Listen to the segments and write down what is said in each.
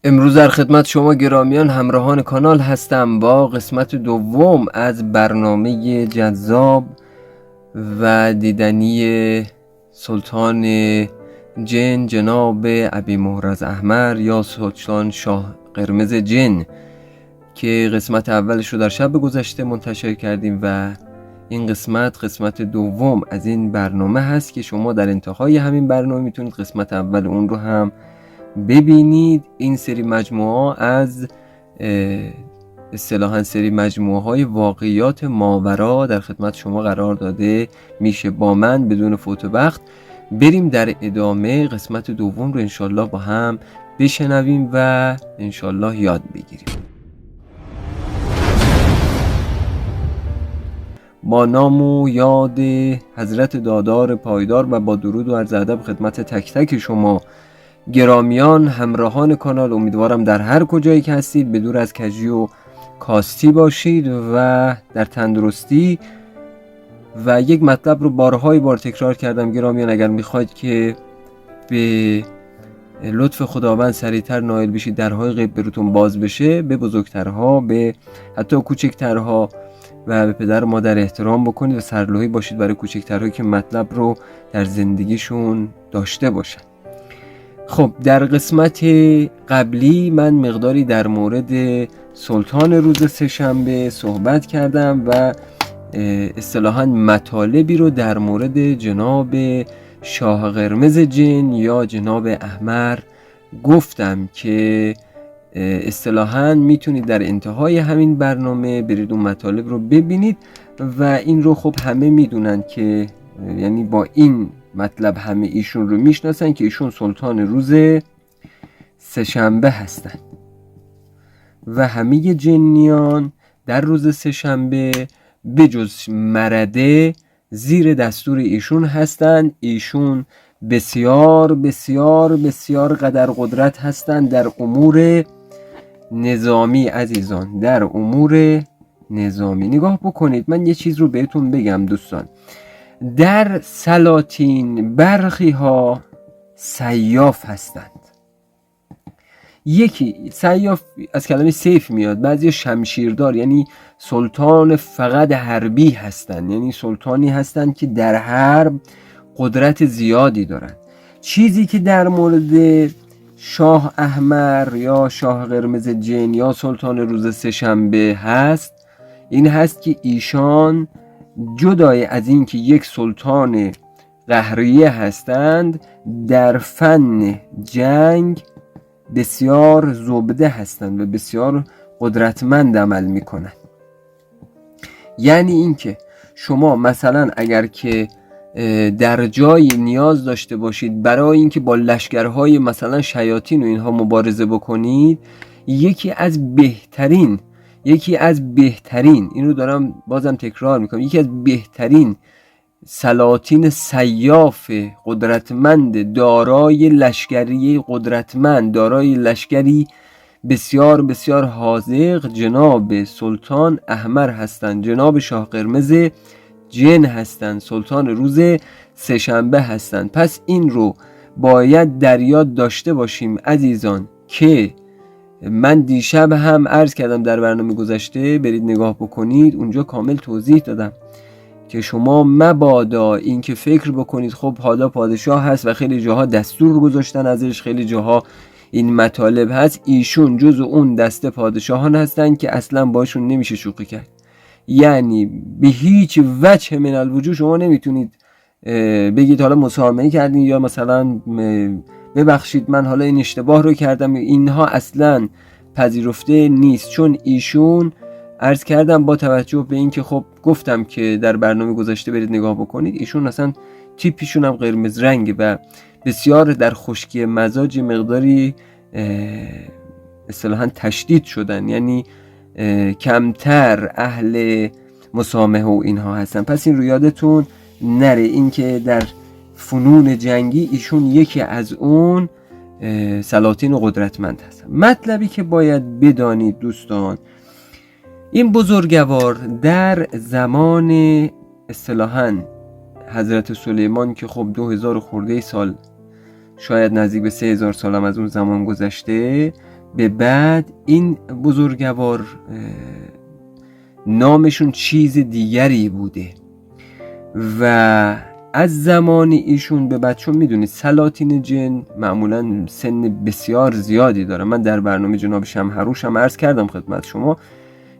امروز در خدمت شما گرامیان همراهان کانال هستم با قسمت دوم از برنامه جذاب و دیدنی سلطان جن جناب ابی محرز احمر یا سلطان شاه قرمز جن که قسمت اولش رو در شب گذشته منتشر کردیم و این قسمت دوم از این برنامه هست که شما در انتهای همین برنامه میتونید قسمت اول اون رو هم ببینید. این سری مجموعه از اصطلاحاً سری مجموعه های واقعیات ماورا در خدمت شما قرار داده میشه. با من بدون فوت وقت بریم در ادامه قسمت دوم رو انشالله با هم بشنویم و انشالله یاد بگیریم. با نام و یاد حضرت دادار پایدار و با درود و عرض ادب خدمت تک تک شما گرامیان همراهان کانال، امیدوارم در هر کجایی که هستید به دور از کجی و کاستی باشید و در تندرستی. و یک مطلب رو بارهای بار تکرار کردم گرامیان، اگر میخواید که به لطف خداوند سریعتر نائل بشید، درهای غیب براتون باز بشه، به بزرگترها، به حتی کوچکترها و به پدر و مادر احترام بکنید و سرلوحی باشید برای کوچکترها که مطلب رو در زندگیشون داشته باشن. خب در قسمت قبلی من مقداری در مورد سلطان روز سه‌شنبه صحبت کردم و اصطلاحاً مطالبی رو در مورد جناب شاه قرمز جن یا جناب احمر گفتم که اصطلاحاً میتونید در انتهای همین برنامه برید اون مطالب رو ببینید و این رو خب همه میدونن که یعنی با این مطلب همه ایشون رو میشناسن که ایشون سلطان روز سه‌شنبه هستن و همه جنیان در روز سه‌شنبه بجز مرده زیر دستور ایشون هستند. ایشون بسیار بسیار بسیار قدر قدرت هستند در امور نظامی. عزیزان در امور نظامی نگاه بکنید، من یه چیز رو بهتون بگم دوستان. در سلاطین برخی ها سیاف هستند. یکی سیاف از کلمه سیف میاد، بعضی شمشیردار، یعنی سلطان فقط حربی هستند، یعنی سلطانی هستند که در حرب قدرت زیادی دارند. چیزی که در مورد شاه احمر یا شاه قرمز جن یا سلطان روز سه‌شنبه هست این هست که ایشان جدای از این که یک سلطان قهریه هستند در فن جنگ بسیار زبده هستند و بسیار قدرتمند عمل میکنند. یعنی اینکه شما مثلا اگر که در جایی نیاز داشته باشید برای اینکه با لشکرهای مثلا شیاطین و اینها مبارزه بکنید، یکی از بهترین این رو دارم بازم تکرار میکنم، یکی از بهترین سلاطین سیاف قدرتمند دارای لشکری قدرتمند دارای لشکری بسیار بسیار حاذق جناب سلطان احمر هستند، جناب شاه قرمز جن هستند، سلطان روز سه‌شنبه هستند. پس این رو باید در یاد داشته باشیم عزیزان که من دیشب هم عرض کردم در برنامه گذشته، برید نگاه بکنید، اونجا کامل توضیح دادم که شما مبادا این که فکر بکنید خب حالا پادشاه هست و خیلی جاها دستور گذاشتن ازش، خیلی جاها این مطالب هست، ایشون جز اون دسته پادشاهان هستن که اصلا باشون نمیشه شوخی کرد. یعنی به هیچ وجه من الوجوه شما نمیتونید بگید حالا مسامحه کردین یا مثلا ببخشید من حالا این اشتباه رو کردم، اینها اصلا پذیرفته نیست. چون ایشون عرض کردم با توجه به این که خب گفتم که در برنامه گذاشته برید نگاه بکنید، ایشون اصلا تیپیشون هم قرمز رنگه و بسیار در خشکی مزاج مقداری اصطلاحاً تشدید شدن، یعنی کمتر اهل مسامحه و اینها هستن. پس این رو یادتون نره، این که در فنون جنگی ایشون یکی از اون سلاطین قدرتمند هستن. مطلبی که باید بدانید دوستان، این بزرگوار در زمان اصطلاحاً حضرت سلیمان که خب 2000 خورده سال، شاید نزدیک به 3000 سال هم از اون زمان گذشته، به بعد این بزرگوار نامشون چیز دیگری بوده و از زمان ایشون به بعد، چون میدونید سلاطین جن معمولا سن بسیار زیادی داره. من در برنامه جناب شمهروش هم عرض کردم خدمت شما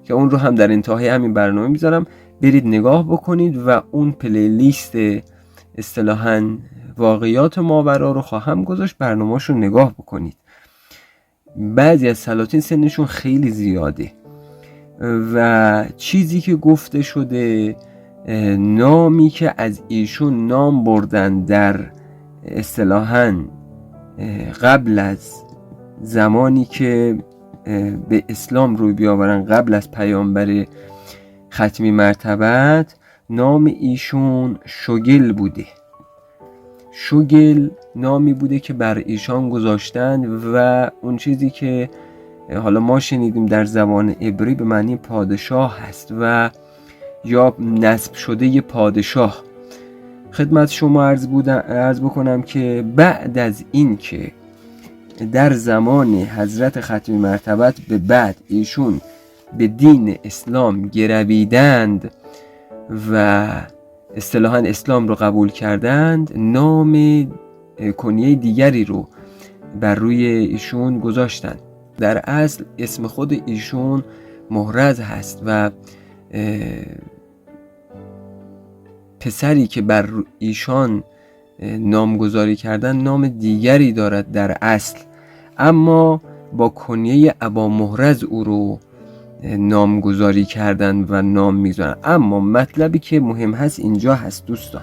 که اون رو هم در انتهای همین برنامه میذارم، برید نگاه بکنید و اون پلیلیست اصطلاحاً واقعیات ماورا رو خواهم گذاشت، برنامه‌اش رو نگاه بکنید. بعضی از سلاطین سنشون خیلی زیاده و چیزی که گفته شده، نامی که از ایشون نام بردن در اصطلاحاً قبل از زمانی که به اسلام روی بیاورن، قبل از پیامبر ختمی مرتبت، نام ایشون شوگل بوده. شوگل نامی بوده که بر ایشان گذاشتن و اون چیزی که حالا ما شنیدیم در زبان عبری به معنی پادشاه هست و یا نصب شده ی پادشاه. خدمت شما عرض بکنم که بعد از این که در زمان حضرت ختمی مرتبت به بعد ایشون به دین اسلام گرویدند و اصطلاحاً اسلام رو قبول کردند، نام کنیه دیگری رو بر روی ایشون گذاشتند. در اصل اسم خود ایشون محرز هست و پسری که بر ایشان نامگذاری کردن نام دیگری دارد در اصل، اما با کنیه ابا محرز او رو نامگذاری کردن و نام میذارن. اما مطلبی که مهم هست اینجا هست دوستان،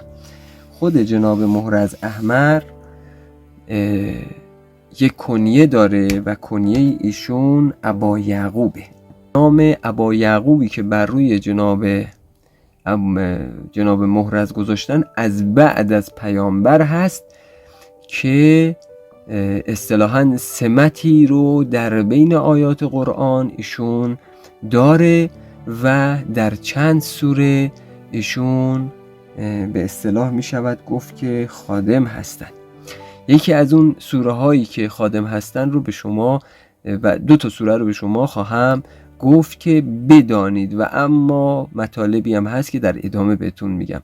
خود جناب محرز احمر یک کنیه داره و کنیه ایشون ابا یعقوبه. نام ابا یعقوبی که بر روی جناب محرز گذاشتن از بعد از پیامبر هست که اصطلاحاً سمتی رو در بین آیات قرآن ایشون داره و در چند سوره ایشون به اصطلاح می شود گفت که خادم هستند. یکی از اون سوره هایی که خادم هستند رو به شما و 2 سوره رو به شما خواهم گفت که بدانید و اما مطالبی هم هست که در ادامه بهتون میگم.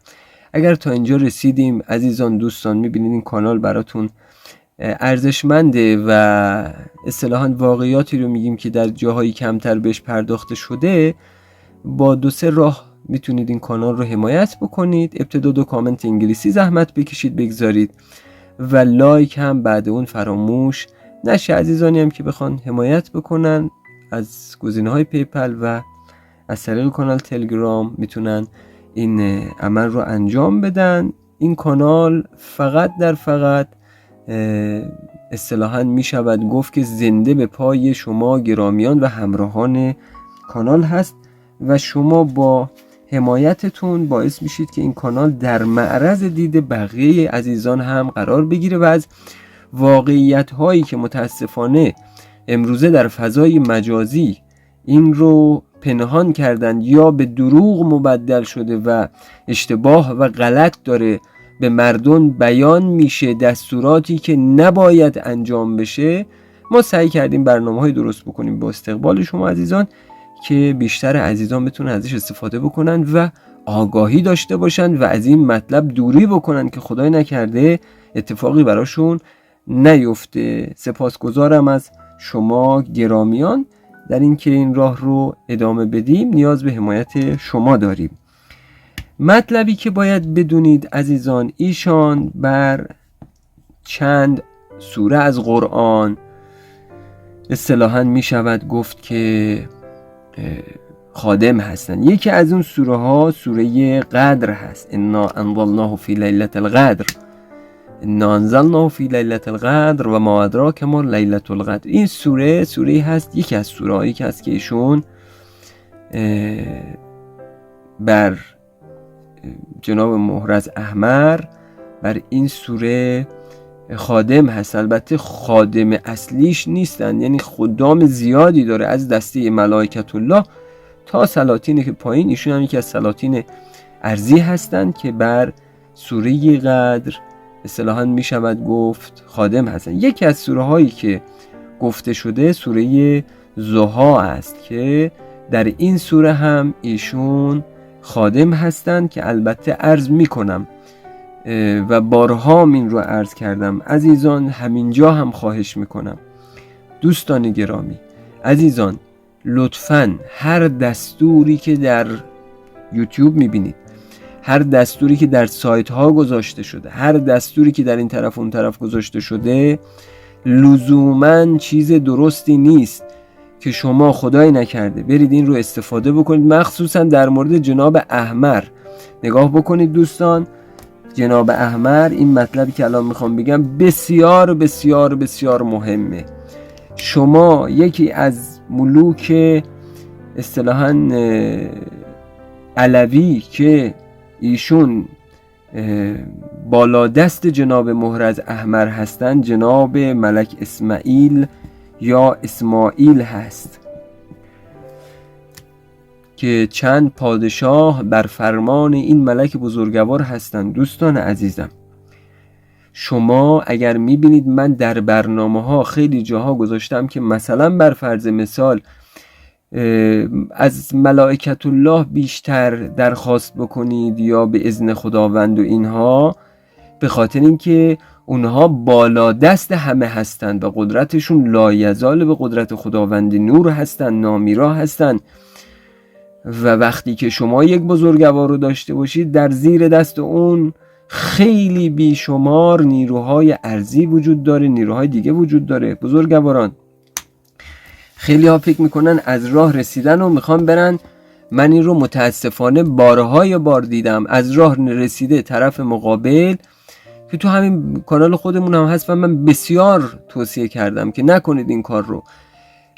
اگر تا اینجا رسیدیم عزیزان دوستان، میبینید این کانال براتون ارزشمنده و اصطلاحاً واقعیاتی رو میگیم که در جاهایی کمتر بهش پرداخته شده. با 2-3 راه میتونید این کانال رو حمایت بکنید. ابتدا 2 کامنت انگلیسی زحمت بکشید بگذارید و لایک هم بعد اون فراموش نشه. عزیزانی هم که بخوان حمایت بکنن از گزینه‌های پیپل و از طریق کانال تلگرام میتونن این عمل رو انجام بدن. این کانال فقط اصطلاحاً می شود گفت که زنده به پای شما گرامیان و همراهان کانال هست و شما با حمایتتون باعث میشید که این کانال در معرض دید بقیه عزیزان هم قرار بگیره و از واقعیت هایی که متاسفانه امروزه در فضای مجازی این رو پنهان کردن یا به دروغ مبدل شده و اشتباه و غلط داره به مردم بیان میشه، دستوراتی که نباید انجام بشه، ما سعی کردیم برنامه‌های درست بکنیم با استقبال شما عزیزان که بیشتر عزیزان بتونن ازش استفاده بکنن و آگاهی داشته باشن و از این مطلب دوری بکنن که خدای نکرده اتفاقی براشون نیفته. سپاسگزارم از شما گرامیان در اینکه این راه رو ادامه بدیم. نیاز به حمایت شما داریم. مطلبی که باید بدونید عزیزان، ایشان بر چند سوره از قرآن اصطلاحاً می شود گفت که خادم هستند. یکی از اون سوره ها سوره قدر هست. انا انزلناه فی لیلة القدر، انا انزلناه فی لیلة القدر و ما ادراک ما لیلة القدر. این سوره هست، یکی از سوره هایی که هست که ایشون بر جناب محرز احمر بر این سوره خادم هست. البته خادم اصلیش نیستن، یعنی خدام زیادی داره از دسته ملائکت الله تا سلاطینی که پایین. ایشون هم یکی از سلاطین ارضی هستند که بر سوره قدر اصطلاحاً می شود گفت خادم هستن. یکی از سوره هایی که گفته شده سوره ضحی است که در این سوره هم ایشون خادم هستند که البته عرض میکنم و بارها این رو عرض کردم عزیزان، همینجا هم خواهش میکنم دوستان گرامی عزیزان، لطفاً هر دستوری که در یوتیوب میبینید، هر دستوری که در سایت ها گذاشته شده، هر دستوری که در این طرف اون طرف گذاشته شده لزوماً چیز درستی نیست که شما خدای نکرده برید این رو استفاده بکنید. مخصوصاً در مورد جناب احمر نگاه بکنید دوستان. جناب احمر، این مطلبی که الان میخوام بگم بسیار بسیار بسیار مهمه. شما یکی از ملوک اصطلاحاً علوی که ایشون بالا دست جناب محرز احمر هستند، جناب ملک اسماعیل یا اسماعیل هست که چند پادشاه بر فرمان این ملک بزرگوار هستند. دوستان عزیزم، شما اگر میبینید من در برنامه ها خیلی جاها گذاشتم که مثلا بر فرض مثال از ملائکت الله بیشتر درخواست بکنید یا به اذن خداوند و اینها، به خاطر اینکه اونها بالا دست همه هستند و قدرتشون لایزال به قدرت خداوند نور هستند، نامیرا هستند و وقتی که شما یک بزرگوار رو داشته باشید در زیر دست اون خیلی بیشمار نیروهای ارضی وجود داره، نیروهای دیگه وجود داره. بزرگواران خیلی ها فکر میکنن از راه رسیدن و میخوان برن. من این رو متاسفانه بارهای بار دیدم، از راه رسیده طرف مقابل که تو همین کانال خودمون هم هست و من بسیار توصیه کردم که نکنید این کار رو.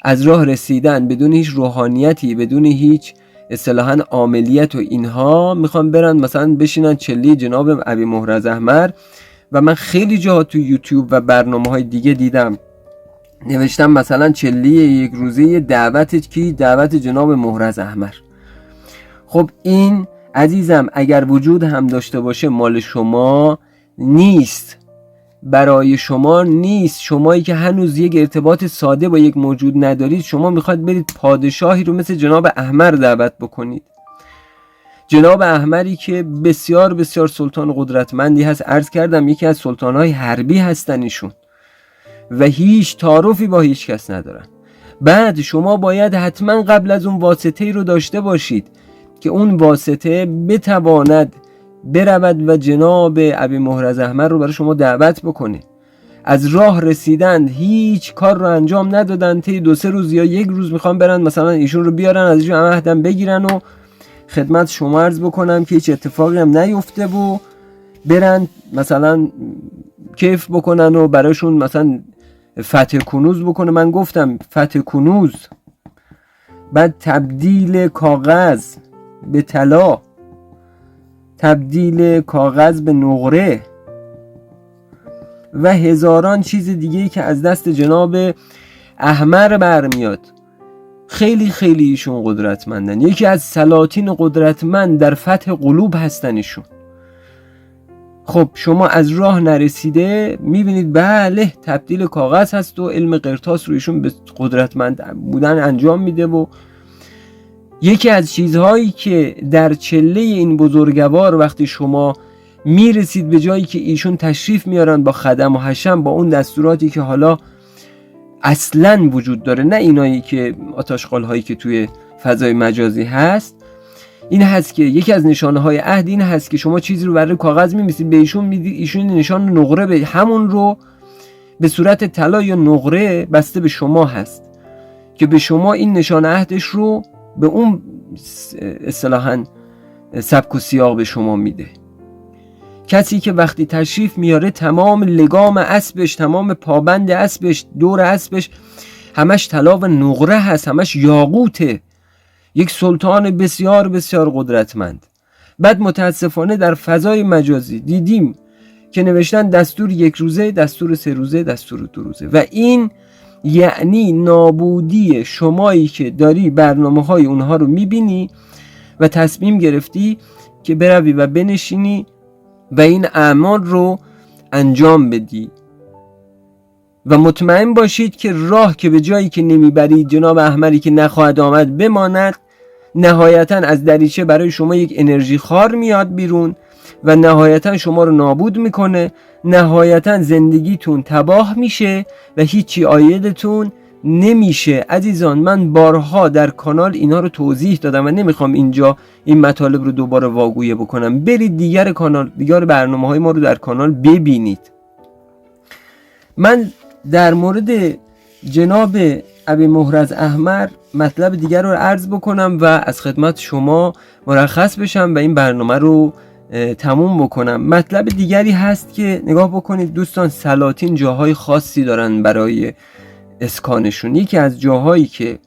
از راه رسیدن بدون هیچ روحانیتی، بدون هیچ اصطلاحاً عاملیت و اینها میخوان برن مثلا بشینن چلی جناب ابی محرز احمر. و من خیلی جاها تو یوتیوب و برنامه‌های دیگه دیدم نوشتم مثلا چلی یک روزه دعوت جناب محرز احمر. خب این عزیزم اگر وجود هم داشته باشه مال شما نیست، برای شما نیست. شمایی که هنوز یک ارتباط ساده با یک موجود ندارید، شما میخواد برید پادشاهی رو مثل جناب احمر دعوت بکنید. جناب احمری که بسیار بسیار سلطان قدرتمندی هست، عرض کردم یکی از سلطانهای حربی هستن ایشون و هیچ تعارفی با هیچ کس ندارن. بعد شما باید حتما قبل از اون واسطه‌ای رو داشته باشید که اون واسطه بتواند برود و جناب ابی محرز احمر رو برای شما دعوت بکنه. از راه رسیدند هیچ کار رو انجام ندادن، طی 2-3 روز یا 1 روز میخوان برن مثلا ایشون رو بیارن از ایشون عهدم بگیرن و خدمت شما عرض بکنم که هیچ اتفاقی هم نیفته و برن مثلا کیف بکنن و براشون مثلا فتح کنوز بکنه. من گفتم فتح کنوز، بعد تبدیل کاغذ به طلا، تبدیل کاغذ به نقره و هزاران چیز دیگه‌ای که از دست جناب احمر برمیاد. خیلی خیلی ایشون قدرتمندن، یکی از سلاطین قدرتمند در فتح قلوب هستن ایشون. خب شما از راه نرسیده میبینید بله تبدیل کاغذ هست و علم قرطاس رو ایشون به قدرتمند بودن انجام میده. و یکی از چیزهایی که در چله این بزرگوار وقتی شما میرسید به جایی که ایشون تشریف میارن با خدم و حشم، با اون دستوراتی که حالا اصلا وجود داره، نه اینایی که آتشقال هایی که توی فضای مجازی هست، این هست که یکی از نشانه های عهد این هست که شما چیزی رو برای کاغذ می‌نویسید به ایشون میدید، ایشون نشان نقره به همون رو به صورت طلا یا نقره بسته به شما هست که به شما این نشان عهدش رو به اون اصطلاحاً سبک و سیاق به شما میده. کسی که وقتی تشریف میاره تمام لگام اسبش، تمام پابند اسبش، دور اسبش همش طلا و نقره هست، همش یاقوته. یک سلطان بسیار بسیار قدرتمند. بعد متاسفانه در فضای مجازی دیدیم که نوشتن دستور 1 روزه، دستور 3 روزه، دستور 2 روزه و این یعنی نابودی شمایی که داری برنامه‌های اونها رو میبینی و تصمیم گرفتی که بروی و بنشینی و این اعمال رو انجام بدی. و مطمئن باشید که راه که به جایی که نمیبرید جناب احمری که نخواهد آمد بماند. نهایتا از دریچه برای شما یک انرژی خار میاد بیرون و نهایتا شما رو نابود میکنه. نهایتا زندگیتون تباه میشه و هیچی عایدتون نمیشه. عزیزان، من بارها در کانال اینا رو توضیح دادم و نمیخوام اینجا این مطالب رو دوباره واگویه بکنم. برید دیگر برنامه های ما رو در کانال ببینید. من در مورد جناب ابی محرز احمر مطلب دیگر رو عرض بکنم و از خدمت شما مرخص بشم و این برنامه رو تموم بکنم. مطلب دیگری هست که نگاه بکنید دوستان، سلاطین جاهای خاصی دارن برای اسکانشون. یکی از جاهایی که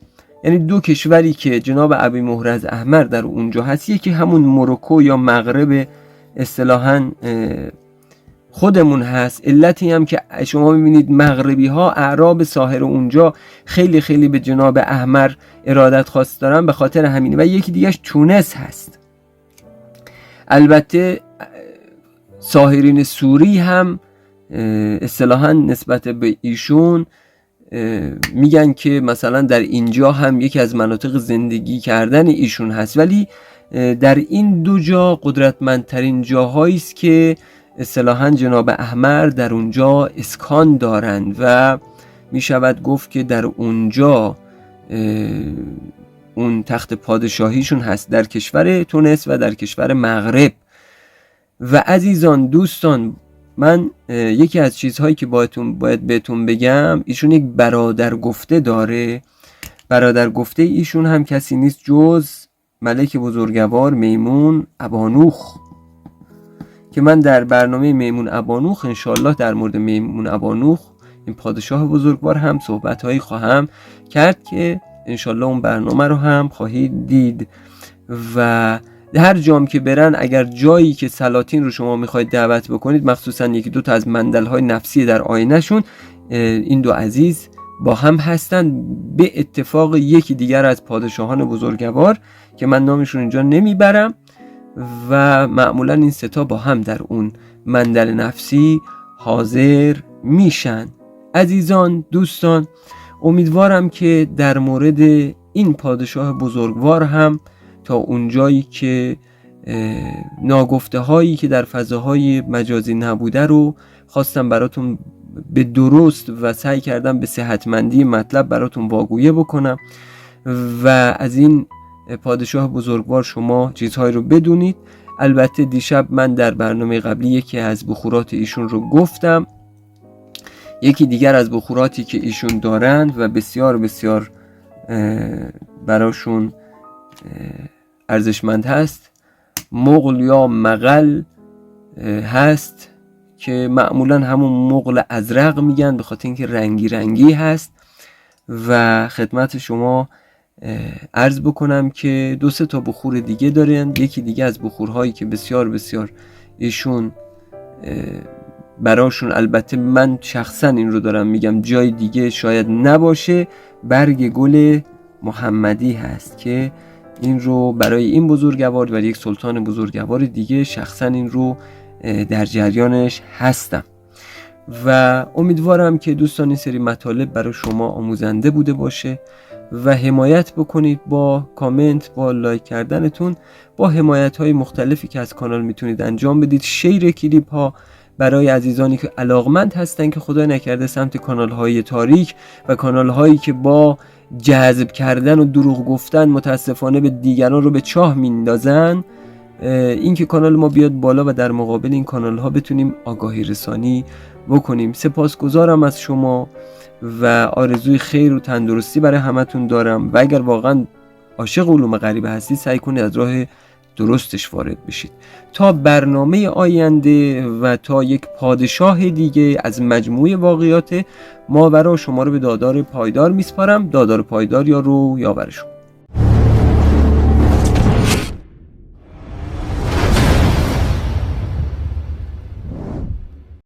یعنی دو کشوری که جناب ابی محرز احمر در اونجا هست، یکی همون مروکو یا مغرب اصطلاحاً خودمون هست. علتی هم که شما میبینید مغربی ها اعراب ساحر اونجا خیلی خیلی به جناب احمر ارادت خاص دارن، به خاطر همینه. و یکی دیگهش تونس هست. البته ساحرین سوری هم اصطلاحاً نسبت به ایشون میگن که مثلا در اینجا هم یکی از مناطق زندگی کردن ایشون هست، ولی در این دو جا قدرتمندترین جاهایی است که اصطلاحاً جناب احمر در اونجا اسکان دارند و می شود گفت که در اونجا اون تخت پادشاهیشون هست، در کشور تونس و در کشور مغرب. و عزیزان دوستان، من یکی از چیزهایی که باید بهتون بگم، ایشون یک برادر گفته داره. برادر گفته ایشون هم کسی نیست جز ملک بزرگوار میمون ابانوخ، که من در برنامه میمون ابانوخ انشالله در مورد میمون ابانوخ این پادشاه بزرگوار هم صحبتهایی خواهم کرد که انشالله اون برنامه رو هم خواهید دید. و هر جام که برن، اگر جایی که سلاطین رو شما میخواید دعوت بکنید، مخصوصا یکی دو تا از مندلهای نفسی در آینه شون، این دو عزیز با هم هستن، به اتفاق یکی دیگر از پادشاهان بزرگوار که من نامشون اینجا نمیبرم، و معمولا این ستا با هم در اون مندل نفسی حاضر میشن. عزیزان دوستان، امیدوارم که در مورد این پادشاه بزرگوار هم تا اونجایی که ناگفته هایی که در فضاهای مجازی نبوده رو خواستم براتون به درست و سعی کردم به صحتمندی مطلب براتون واگویه بکنم و از این پادشاه بزرگوار شما چیزهایی رو بدونید. البته دیشب من در برنامه قبلی یکی از بخورات ایشون رو گفتم. یکی دیگر از بخوراتی که ایشون دارند و بسیار بسیار براشون ارزشمند هست، مغل یا مغل هست که معمولا همون مغل ازرق میگن به خاطر اینکه رنگی رنگی هست. و خدمت شما عرض بکنم که 2-3 تا بخور دیگه دارن. یکی دیگه از بخورهایی که بسیار بسیار ایشون براشون، البته من شخصا این رو دارم میگم، جای دیگه شاید نباشه، برگ گل محمدی هست که این رو برای این بزرگوار و یک سلطان بزرگوار دیگه شخصا این رو در جریانش هستم. و امیدوارم که دوستان این سری مطالب برای شما آموزنده بوده باشه و حمایت بکنید با کامنت، با لایک کردنتون، با حمایت های مختلفی که از کانال میتونید انجام بدید. شیر کلیپ ها برای عزیزانی که علاقمند هستن که خدا نکرده سمت کانال های تاریک و کانال هایی که با جذب کردن و دروغ گفتن متاسفانه به دیگران رو به چاه میندازن، این که کانال ما بیاد بالا و در مقابل این کانال ها بتونیم آگاهی رسانی بکنیم. سپاسگزارم از شما و آرزوی خیر و تندرستی برای همتون دارم و اگر واقعا عاشق علوم غریبه هستید سعی کنید از راه درستش وارد بشید. تا برنامه آینده و تا یک پادشاه دیگه از مجموعه واقعیات ماورا، شما رو به دادار پایدار میسپارم. دادار پایدار یا رو یاور شما.